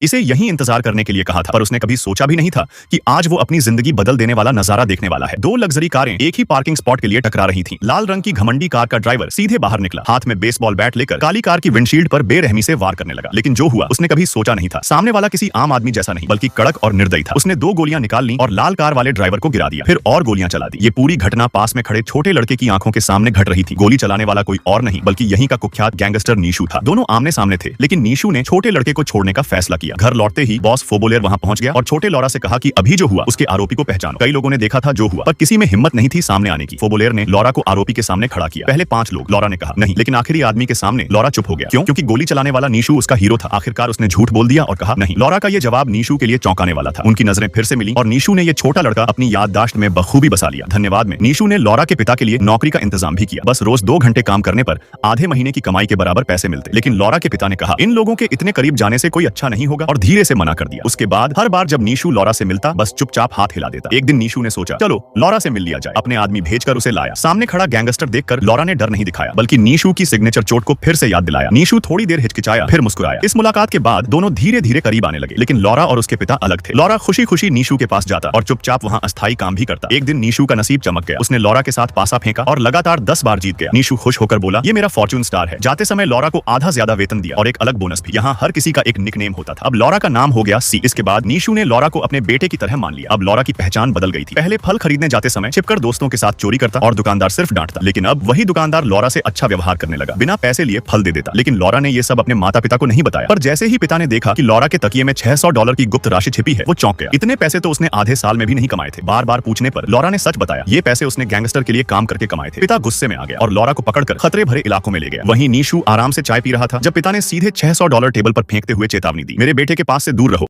इसे यही इंतजार करने के लिए कहा था, पर उसने कभी सोचा भी नहीं था कि आज वो अपनी जिंदगी बदल देने वाला नजारा देखने वाला है। दो लग्जरी कारें एक ही पार्किंग स्पॉट के लिए टकरा रही थीं। लाल रंग की घमंडी कार का ड्राइवर सीधे बाहर निकला, हाथ में बेसबॉल बैट लेकर काली कार की विंडशील्ड पर बेरहमी से वार करने लगा। लेकिन जो हुआ उसने कभी सोचा नहीं था। सामने वाला किसी आम आदमी जैसा नहीं बल्कि कड़क और निर्दयी था। उसने दो गोलियां निकाल ली और लाल कार वाले ड्राइवर को गिरा दिया, फिर और गोलियां चला दी। ये पूरी घटना पास में खड़े छोटे लड़के की आंखों के सामने घट रही थी। गोली चलाने वाला कोई और नहीं बल्कि यहीं का कुख्यात गैंगस्टर नीशू था। दोनों आमने सामने थे, लेकिन नीशू ने छोटे लड़के को छोड़ने का फैसला किया। घर लौटते ही बॉस फोबोलेर वहां पहुंच गया और छोटे लौरा से कहा कि अभी जो हुआ उसके आरोपी को पहचानो। कई लोगों ने देखा था जो हुआ, पर किसी में हिम्मत नहीं थी सामने आने की। फोबोलेर ने लौरा को आरोपी के सामने खड़ा किया। पहले 5 लोग, लौरा ने कहा नहीं, लेकिन आखिरी आदमी के सामने लौरा चुप हो गया। क्यों? क्योंकि गोली चलाने वाला नीशू उसका हीरो था। आखिरकार उसने झूठ बोल दिया और कहा नहीं। लौरा का यह जवाब नीशू के लिए चौंकाने वाला था। उनकी नजरें फिर से मिली और नीशू ने यह छोटा लड़का अपनी याददाश्त में बखूबी बसा लिया। धन्यवाद में नीशू ने लौरा के पिता के लिए नौकरी का इंतजाम भी किया। बस रोज 2 घंटे काम करने पर आधे महीने की कमाई के बराबर पैसे मिलते। लेकिन लौरा के पिता ने कहा इन लोगों के इतने करीब जाने से कोई अच्छा नहीं होगा और धीरे से मना कर दिया। उसके बाद हर बार जब नीशू लौरा से मिलता बस चुपचाप हाथ हिला देता। एक दिन नीशू ने सोचा चलो लौरा से मिल लिया जाए। अपने आदमी भेजकर उसे लाया। सामने खड़ा गैंगस्टर देखकर लौरा ने डर नहीं दिखाया बल्कि नीशू की सिग्नेचर चोट को फिर से याद दिलाया। नीशू थोड़ी देर हिचकिचाया फिर मुस्कुराया। इस मुलाकात के बाद दोनों धीरे धीरे करीब आने लगे, लेकिन लौरा और उसके पिता अलग थे। लौरा खुशी खुशी नीशू के पास जाता और चुपचाप वहां अस्थायी काम भी करता। एक दिन नीशू का नसीब चमक गया। उसने लौरा के साथ पासा फेंका और लगातार 10 बार जीत गया। नीशू खुश होकर बोला ये मेरा फॉर्च्यून स्टार है। जाते समय लौरा को आधा ज्यादा वेतन दिया और एक अलग बोनस भी। यहाँ हर किसी का एक निकनेम होता था। अब लौरा का नाम हो गया सी। इसके बाद नीशू ने लौरा को अपने बेटे की तरह मान लिया। अब लौरा की पहचान बदल गई थी। पहले फल खरीदने जाते समय छिपकर दोस्तों के साथ चोरी करता और दुकानदार सिर्फ डांटता, लेकिन अब वही दुकानदार लौरा से अच्छा व्यवहार करने लगा। बिना पैसे लिए फल दे देता। लेकिन लौरा ने ये सब अपने माता पिता को नहीं बताया। पर जैसे ही पिता ने देखा कि लौरा के तकिए में $600 की गुप्त राशि छिपी है, वो चौंक गया। इतने पैसे तो उसने आधे साल में भी नहीं कमाए थे। बार बार पूछने पर लौरा ने सच बताया, ये पैसे उसने गैंगस्टर के लिए काम करके कमाए थे। पिता गुस्से में आ गया और लौरा को पकड़कर खतरे भरे इलाकों में ले गया। वहीं नीशू आराम से चाय पी रहा था जब पिता ने सीधे $600 टेबल पर फेंकते हुए चेतावनी दी, मेरे बेटे के पास से दूर रहो।